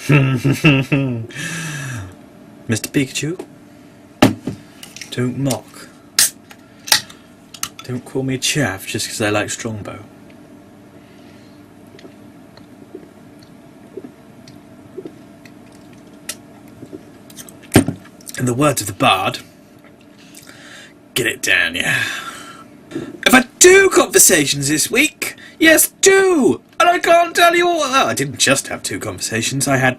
Mr. Pikachu, don't mock. Don't call me a chav just because I like Strongbow. In the words of the bard, get it down, yeah. I've had 2 conversations this week. Yes, 2! And I can't tell you all. I didn't just have 2 conversations. I had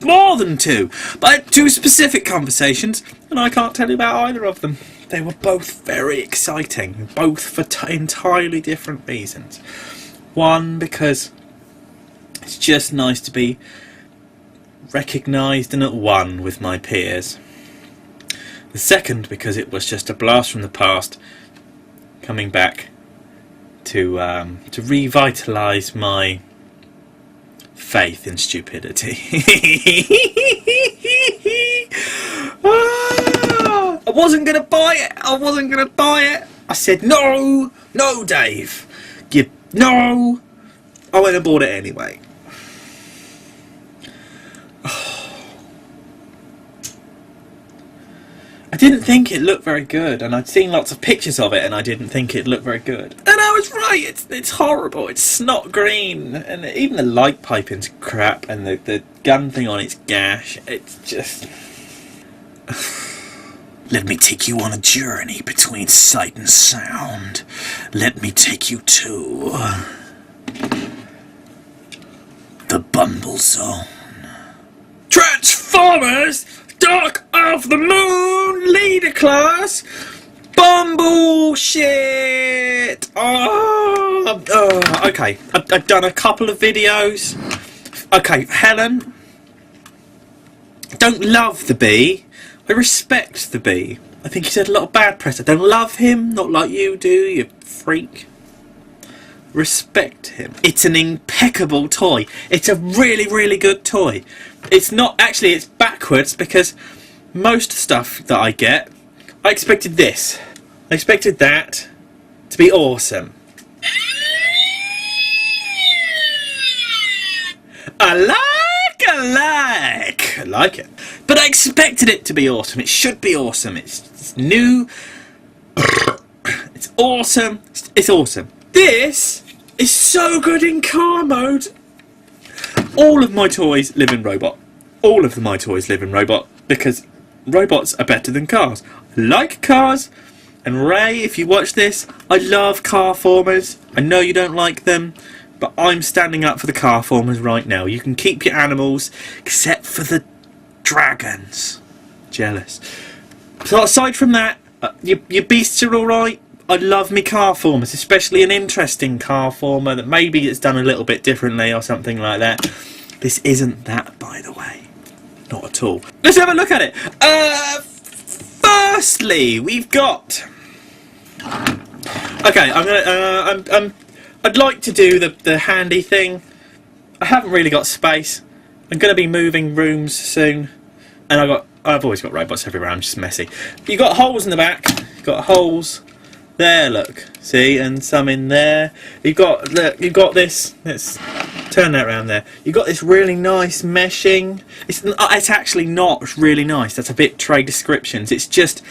more than 2. But I had 2 specific conversations, and I can't tell you about either of them. They were both very exciting, both for entirely different reasons. One, because it's just nice to be recognised and at one with my peers. The second, because it was just a blast from the past, coming back to revitalise my faith in stupidity. I wasn't gonna buy it. I said no, Dave. No. I went and bought it anyway. I didn't think it looked very good, and I'd seen lots of pictures of it and I didn't think it looked very good. And I was right, it's horrible, it's snot green, and even the light piping's crap, and the gun thing on its gash, it's just... Let me take you on a journey between sight and sound. Let me take you to... the Bumble Zone. Transformers! Dark of the Moon leader class, Bumble shit. Okay. I've done a couple of videos. Okay, Helen. Don't love the bee. I respect the bee. I think he's had a lot of bad press. I don't love him, not like you do, you freak. Respect him. It's an impeccable toy. It's a really, really good toy. It's not, actually it's backwards, because most stuff that I get, I expected this. I expected that to be awesome. I like it. But I expected it to be awesome. It should be awesome. It's new. It's awesome. It's awesome. This is so good in car mode. All of my toys live in robot. All of my toys live in robot because robots are better than cars. I like cars. And Ray, if you watch this, I love car formers. I know you don't like them, but I'm standing up for the car formers right now. You can keep your animals, except for the dragons. Jealous. So aside from that, your beasts are alright. I love me car formers, especially an interesting car former that maybe it's done a little bit differently or something like that. This isn't that, by the way. Not at all. Let's have a look at it. Firstly, we've got... Okay, I'd like to do the handy thing. I haven't really got space. I'm going to be moving rooms soon, and I've always got robots everywhere. I'm just messy. You've got holes in the back. You've got holes there. Look, see, and some in there. You've got this. Let's turn that around there. You've got this really nice meshing. It's actually not really nice. That's a bit trade descriptions. It's just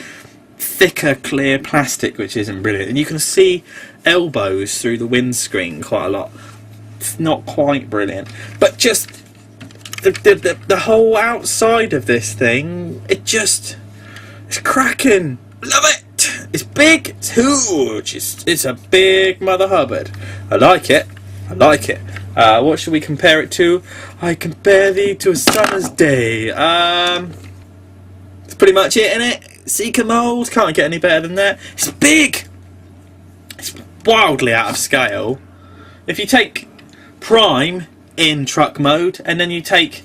thicker, clear plastic, which isn't brilliant. And you can see elbows through the windscreen quite a lot. It's not quite brilliant, but just the whole outside of this thing, it's cracking. Love it. It's big. It's huge. It's a big Mother Hubbard. I like it. What should we compare it to? I compare thee to a summer's day. It's pretty much it, innit? Seeker mold, can't get any better than that. It's big. It's wildly out of scale. If you take Prime in truck mode, and then you take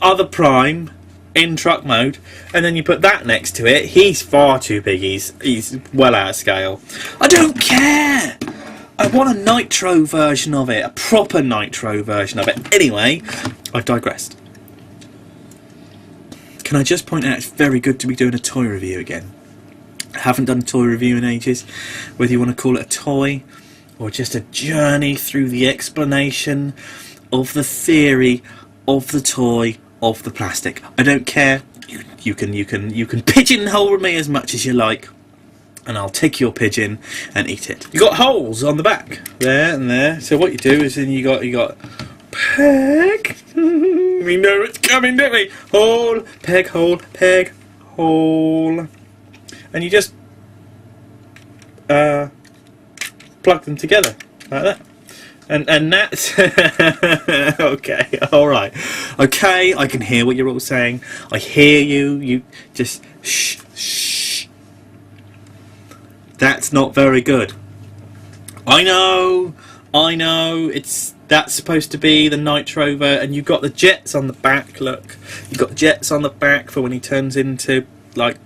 other Prime in truck mode, and then you put that next to it, he's far too big. He's well out of scale. I don't care. I want a nitro version of it, a proper nitro version of it. Anyway, I've digressed. Can I just point out it's very good to be doing a toy review again. I haven't done a toy review in ages. Whether you want to call it a toy or just a journey through the explanation of the theory of the toy, of the plastic. I don't care. You can pigeonhole me as much as you like, and I'll take your pigeon and eat it. You got holes on the back there and there. So what you do is then you got peg. We know it's coming, don't we? Hole, peg, hole, peg, hole, and you just plug them together like that. And that's okay, alright. Okay, I can hear what you're all saying. I hear you. You just shh. That's not very good. I know. That's supposed to be the Night Rover, and you've got the jets on the back. Look, you've got jets on the back for when he turns into, like,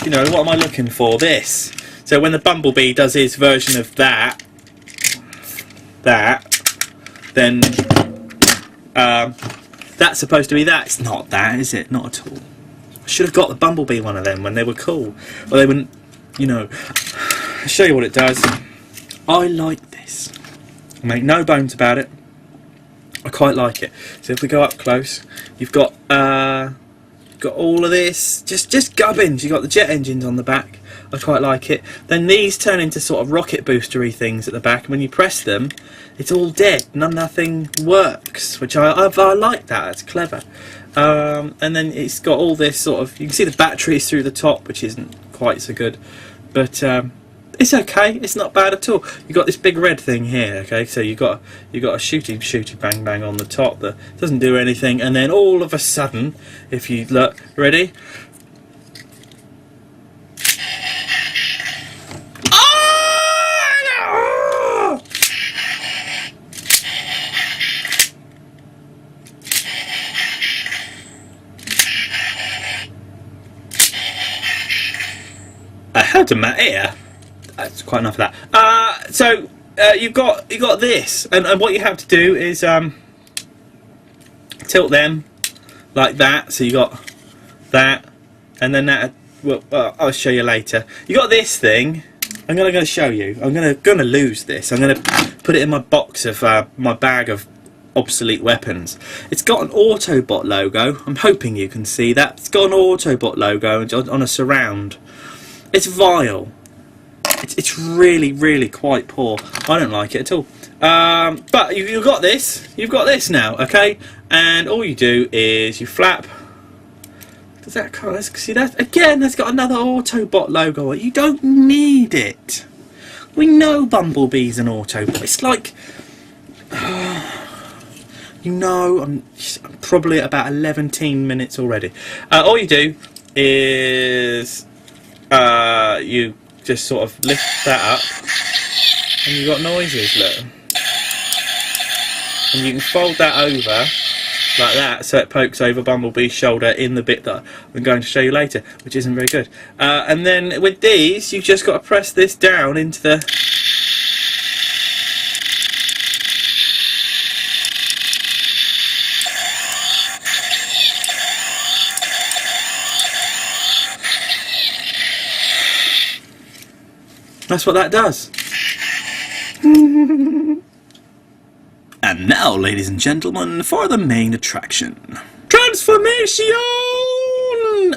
you know, what am I looking for? This. So when the Bumblebee does his version of that, then that's supposed to be that. It's not that, is it? Not at all. I should have got the Bumblebee one of them when they were cool. Well, they wouldn't, you know. I'll show you what it does. I like this. I make no bones about it. I quite like it. So if we go up close, you've got all of this, just gubbins. You've got the jet engines on the back. I quite like it. Then these turn into sort of rocket boostery things at the back, and when you press them, it's all dead. Nothing works, which I like that. It's clever. And then it's got all this sort of, you can see the batteries through the top, which isn't quite so good, but it's okay. It's not bad at all. You got this big red thing here. Okay, so you got a shooty bang bang on the top that doesn't do anything, and then all of a sudden, if you look, ready? I had a mat ear. That's quite enough of that. So you've got this, and what you have to do is tilt them like that. So you got that, and then that. Well, I'll show you later. You got this thing. I'm gonna show you. I'm gonna lose this. I'm gonna put it in my box of my bag of obsolete weapons. It's got an Autobot logo. I'm hoping you can see that. It's got an Autobot logo on a surround. It's vile. It's really quite poor. I don't like it at all. But you've got this. You've got this now, okay? And all you do is you flap. Does that come? See that again? That's got another Autobot logo on it. You don't need it. We know Bumblebee's an Autobot. It's like, you know, I'm probably at about 11 minutes already. All you do is you just sort of lift that up, and you've got noises, look. And you can fold that over like that, so it pokes over Bumblebee's shoulder in the bit that I'm going to show you later, which isn't very good. And then with these, you've just got to press this down into the... That's what that does. And now, ladies and gentlemen, for the main attraction. Transformation!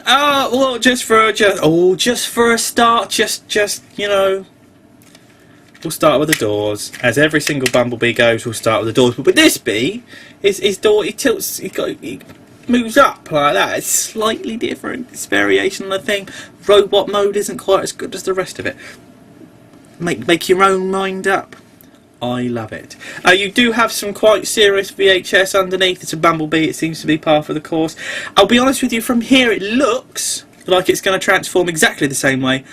Well, just for a start, just you know, we'll start with the doors. As every single Bumblebee goes, we'll start with the doors. But with this bee, his door, he tilts, he moves up like that. It's slightly different. It's variation on the thing. Robot mode isn't quite as good as the rest of it. Make your own mind up. I love it. You do have some quite serious VHS underneath. It's a Bumblebee. It seems to be par for the course. I'll be honest with you, from here it looks like it's going to transform exactly the same way.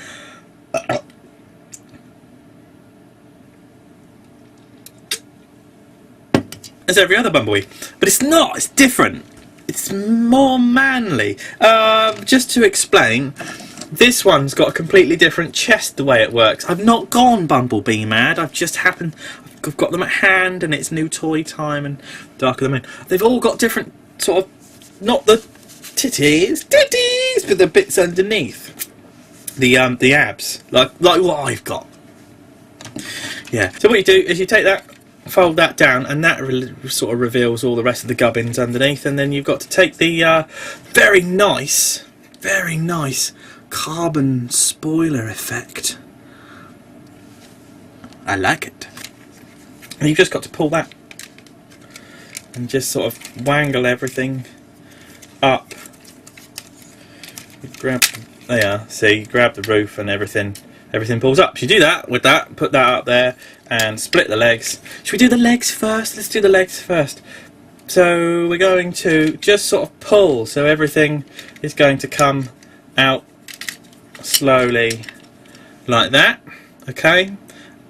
As every other Bumblebee. But it's not. It's different. It's more manly. Just to explain... This one's got a completely different chest the way it works. I've not gone Bumblebee mad. I've got them at hand, and it's new toy time and Dark of the Moon. They've all got different sort of, not the titties, but the bits underneath. The abs, like what I've got. Yeah. So what you do is you take that fold that down, and that sort of reveals all the rest of the gubbins underneath. And then you've got to take the very nice carbon spoiler effect. I like it. And you've just got to pull that and just sort of wangle everything up. You grab, there you are, see, you grab the roof and everything pulls up. So you do that with that, put that up there and split the legs. Should we do the legs first? Let's do the legs first. So we're going to just sort of pull, so everything is going to come out slowly like that, okay?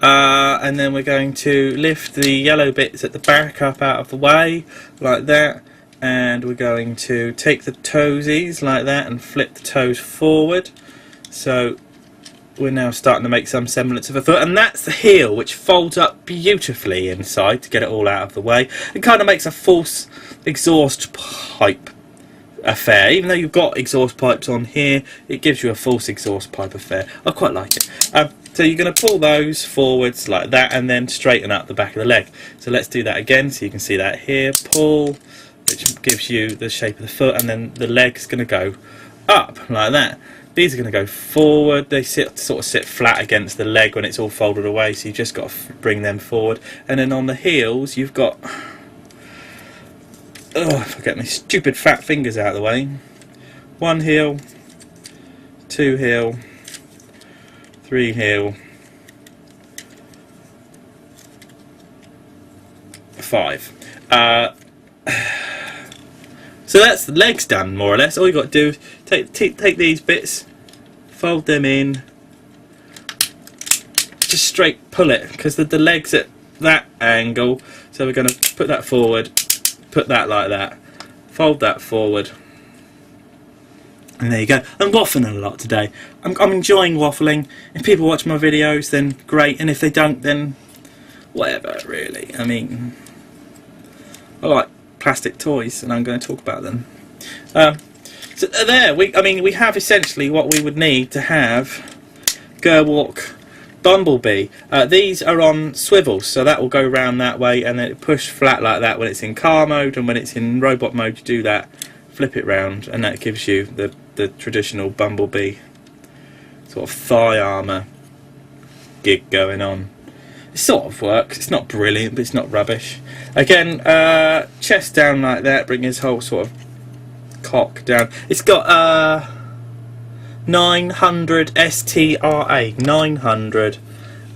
And then we're going to lift the yellow bits at the back up out of the way like that, and we're going to take the toesies like that and flip the toes forward. So we're now starting to make some semblance of a foot, and that's the heel, which folds up beautifully inside to get it all out of the way. It kind of makes a false exhaust pipe affair. Even though you've got exhaust pipes on here, it gives you a false exhaust pipe affair. I quite like it. So you're going to pull those forwards like that and then straighten up the back of the leg. So let's do that again, so you can see that here. Pull, which gives you the shape of the foot, and then the leg's going to go up like that. These are going to go forward. They sort of sit flat against the leg when it's all folded away, so you've just got to bring them forward. And then on the heels, you've got... oh, if I get my stupid fat fingers out of the way. 1 heel, 2 heel, 3 heel, 5. So that's the legs done, more or less. All you've got to do is take these bits, fold them in, just straight pull it, because the leg's at that angle. So we're going to put that forward, put that like that, fold that forward, and there you go. I'm waffling a lot today. I'm enjoying waffling. If people watch my videos, then great, and if they don't, then whatever, really. I mean, I like plastic toys, and I'm going to talk about them. So there, we have essentially what we would need to have Gerwalk Bumblebee. These are on swivels, so that will go round that way, and then it push flat like that when it's in car mode, and when it's in robot mode you do that, flip it round, and that gives you the traditional Bumblebee sort of thigh armour gig going on. It sort of works. It's not brilliant, but it's not rubbish. Again, chest down like that, bring his whole sort of cock down. It's got 900 STRA, 900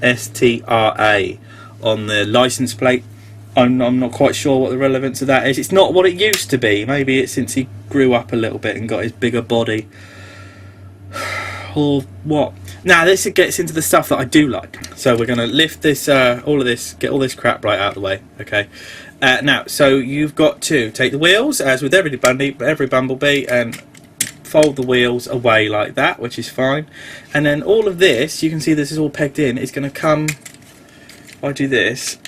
STRA on the license plate. I'm not quite sure what the relevance of that is. It's not what it used to be. Maybe it's since he grew up a little bit and got his bigger body. Or what? Now this gets into the stuff that I do like. So we're going to lift this, all of this, get all this crap right out of the way. Okay. Now, so you've got to take the wheels, as with every Bumblebee, and fold the wheels away like that, which is fine. And then all of this, you can see this is all pegged in. It's going to come. If I do this,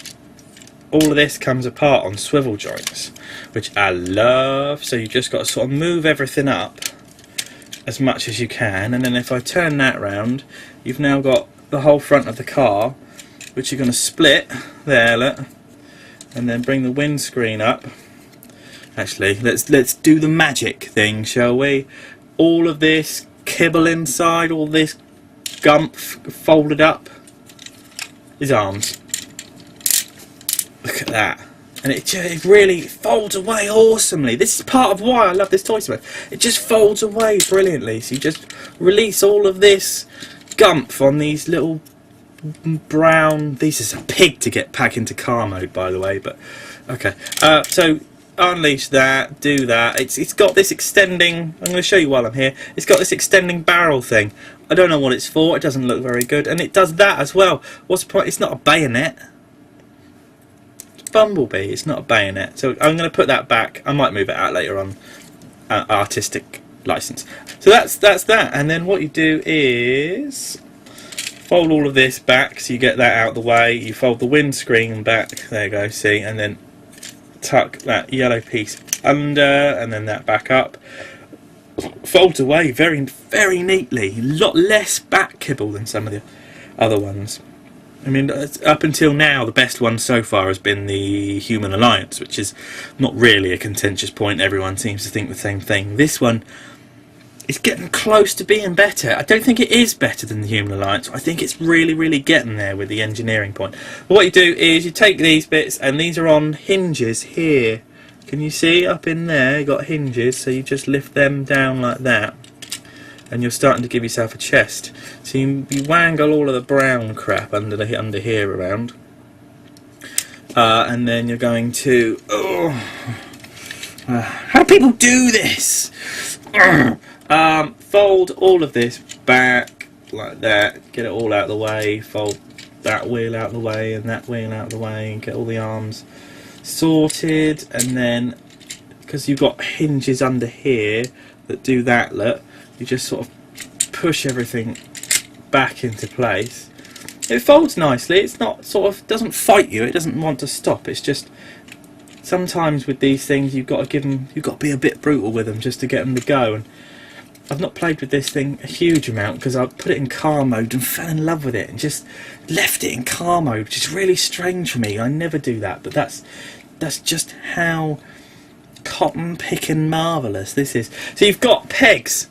all of this comes apart on swivel joints, which I love. So you just got to sort of move everything up as much as you can, and then if I turn that round, you've now got the whole front of the car, which you're going to split there, look, and then bring the windscreen up. Actually, let's do the magic thing, shall we? All of this kibble inside, all this gump folded up, his arms. Look at that. And it really folds away awesomely. This is part of why I love this toy so much. It just folds away brilliantly. So you just release all of this gump on these little brown... This is a pig to get back into car mode, by the way. But okay. So unleash that, do that. It's got this extending... I'm going to show you while I'm here. It's got this extending barrel thing. I don't know what it's for. It doesn't look very good. And it does that as well. What's the point? It's not a bayonet. Bumblebee, it's not a bayonet, so I'm going to put that back. I might move it out later on, artistic license. So that's that, and then what you do is fold all of this back, so you get that out of the way. You fold the windscreen back, there you go, see, and then tuck that yellow piece under, and then that back up. Folds away very, very neatly. A lot less back kibble than some of the other ones. I mean, up until now, the best one so far has been the Human Alliance, which is not really a contentious point. Everyone seems to think the same thing. This one is getting close to being better. I don't think it is better than the Human Alliance. I think it's really, really getting there with the engineering point. But what you do is you take these bits, and these are on hinges here. Can you see up in there? You've got hinges, so you just lift them down like that, and you're starting to give yourself a chest. So you wangle all of the brown crap under here around, and then you're going to... how do people do this? Fold all of this back like that, get it all out of the way, fold that wheel out of the way and that wheel out of the way, and get all the arms sorted. And then, because you've got hinges under here that do that, look, you just sort of push everything back into place. It folds nicely. It's not sort of, doesn't fight you, it doesn't want to stop. It's just sometimes with these things you've got to give them, you've got to be a bit brutal with them just to get them to go. And I've not played with this thing a huge amount because I put it in car mode and fell in love with it and just left it in car mode, which is really strange for me. I never do that, but that's just how cotton picking marvellous this is. So you've got pegs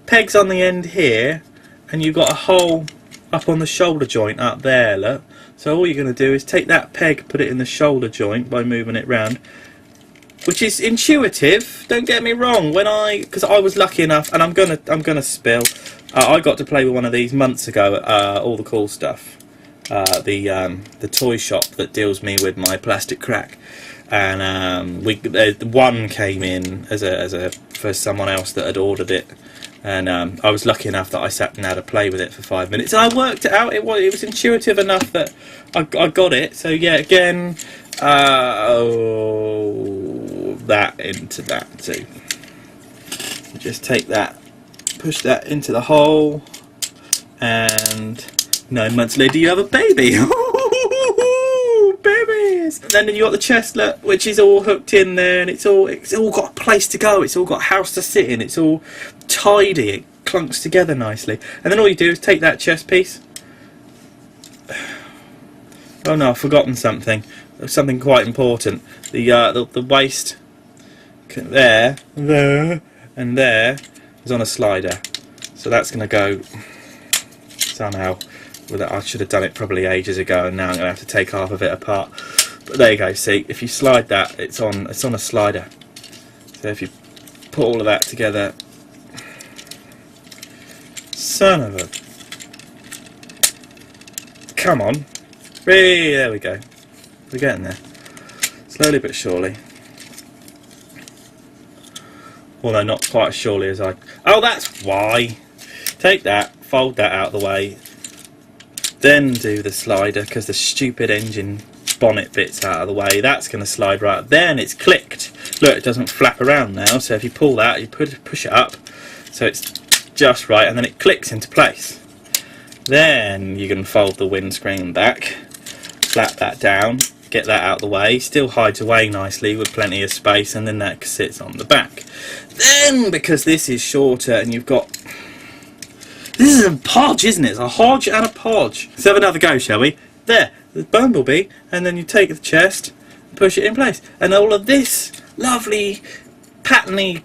on the end here, and you've got a hole up on the shoulder joint up there, look. So all you're going to do is take that peg, put it in the shoulder joint by moving it round, which is intuitive. Don't get me wrong. Because I was lucky enough, and I'm gonna spill. I got to play with one of these months ago at All the Cool Stuff, the toy shop that deals me with my plastic crack, and one came in for someone else that had ordered it. And I was lucky enough that I sat and had a play with it for 5 minutes, and I worked it out. It was intuitive enough that I got it. So yeah, again, that into that too. Just take that, push that into the hole, and 9 months later you have a baby. Babies! And then you got the chestlet, which is all hooked in there, and it's all got a place to go. It's all got a house to sit in. It's all tidy. It clunks together nicely. And then all you do is take that chest piece. Oh no, I've forgotten something. Something quite important. The waist there, and there is on a slider. So that's going to go somehow. I should have done it probably ages ago, and now I'm going to have to take half of it apart. But there you go. See, if you slide that, it's on a slider. So if you put all of that together, son of a, come on, there we go. We're getting there, slowly but surely. Although not quite as surely as I. Oh, that's why. Take that, fold that out of the way. Then do the slider, because the stupid engine bonnet bit's out of the way. That's going to slide right. Then it's clicked. Look, it doesn't flap around now. So if you pull that, you push it up, so it's just right, and then it clicks into place. Then you can fold the windscreen back, flap that down, get that out of the way. Still hides away nicely with plenty of space, and then that sits on the back. Then, because this is shorter, and you've got... This is a podge, isn't it? It's a hodge and a podge. Let's have another go, shall we? There, the Bumblebee, and then you take the chest and push it in place. And all of this lovely, patterny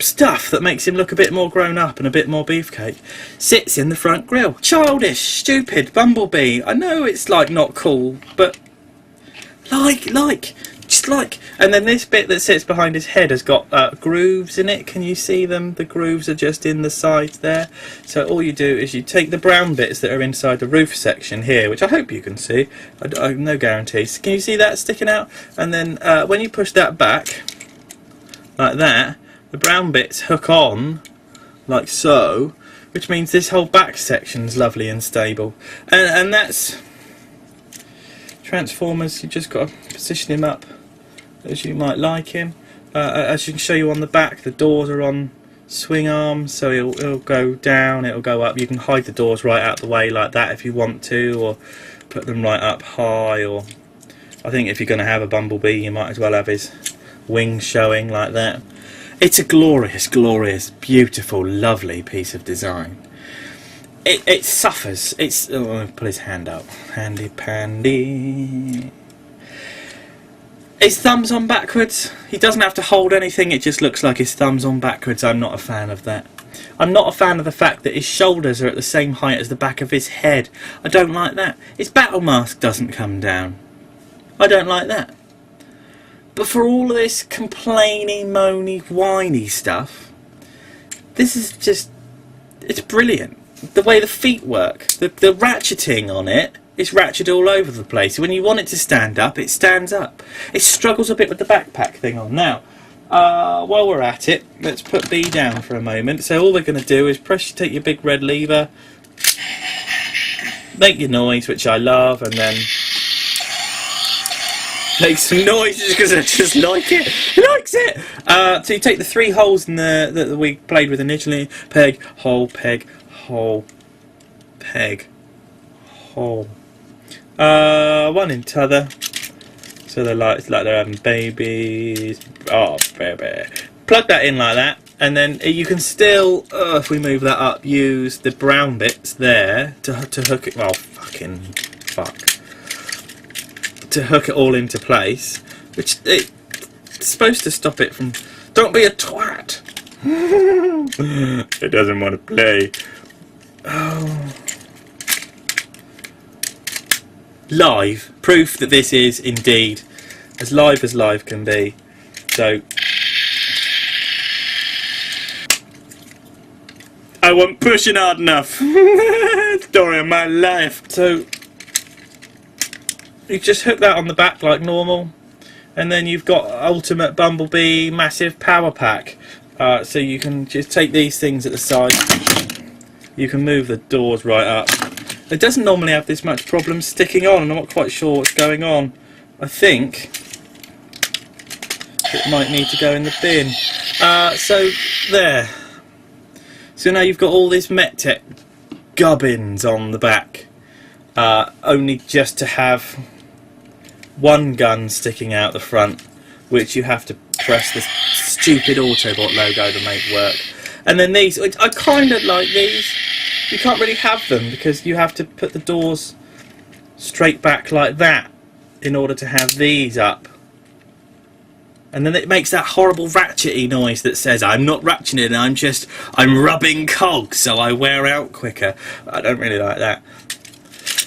stuff that makes him look a bit more grown up and a bit more beefcake sits in the front grille. Childish, stupid Bumblebee. I know it's like not cool, but just like. And then this bit that sits behind his head has got grooves in it. Can you see them? The grooves are just in the sides there. So all you do is you take the brown bits that are inside the roof section here, which I hope you can see. I have no guarantees. Can you see that sticking out? And then when you push that back like that, the brown bits hook on like so, which means this whole back section's lovely and stable. And that's Transformers. You just got to position him up as you might like him. As you can show you on the back, the doors are on swing arms, so it'll go down, it'll go up. You can hide the doors right out the way like that if you want to, or put them right up high. Or I think if you're going to have a Bumblebee, you might as well have his wings showing like that. It's a glorious, glorious, beautiful, lovely piece of design. it suffers. It's I'll pull his hand up. Handy pandy. His thumb's on backwards. He doesn't have to hold anything. It just looks like his thumb's on backwards. I'm not a fan of that. I'm not a fan of the fact that his shoulders are at the same height as the back of his head. I don't like that. His battle mask doesn't come down. I don't like that. But for all of this complainy, moany, whiny stuff, this is just... it's brilliant. The way the feet work. The ratcheting on it is ratcheted all over the place. When you want it to stand up, it stands up. It struggles a bit with the backpack thing on. Now, while we're at it, let's put B down for a moment. So all we're going to do is take your big red lever, make your noise, which I love, and then make some noises because I just like it. He likes it! So you take the 3 holes in that we played with initially. Peg, hole, peg, hole, peg, hole. One in t'other. So they're like, it's like they're having babies. Oh, baby. Plug that in like that, and then you can still, if we move that up, use the brown bits there to hook it. Well, fucking fuck. To hook it all into place, which it's supposed to stop it from. Don't be a twat. It doesn't want to play. Oh. Live proof that this is indeed as live can be. So I wasn't pushing hard enough. Story of my life. So you just hook that on the back like normal, and then you've got ultimate Bumblebee massive power pack. So you can just take these things at the side. You can move the doors right up. It doesn't normally have this much problem sticking on, and I'm not quite sure what's going on. I think it might need to go in the bin. So there. So now you've got all this MetTech gubbins on the back, only just to have one gun sticking out the front, which you have to press the stupid Autobot logo to make work. And then these, I kind of like these. You can't really have them because you have to put the doors straight back like that in order to have these up. And then it makes that horrible ratchety noise that says, I'm not ratcheting, I'm rubbing cogs so I wear out quicker. I don't really like that.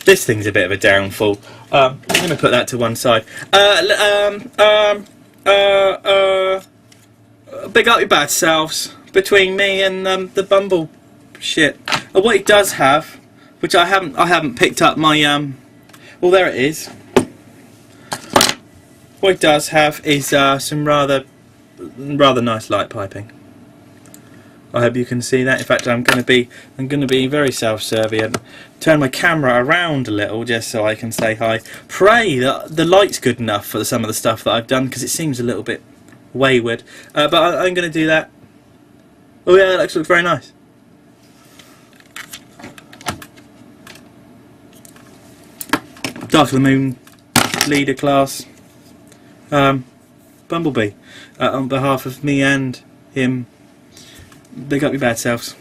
This thing's a bit of a downfall. I'm going to put that to one side. Big up your bad selves between me and the Bumble shit. What it does have, which I haven't picked up my well, there it is. What it does have is some rather nice light piping. I hope you can see that. In fact, I'm going to be very self-serving. Turn my camera around a little just so I can say hi. Pray that the light's good enough for some of the stuff that I've done, because it seems a little bit wayward. But I'm going to do that. Oh yeah, that looks very nice. Dark of the Moon leader class Bumblebee, on behalf of me and him, big up your bad selves.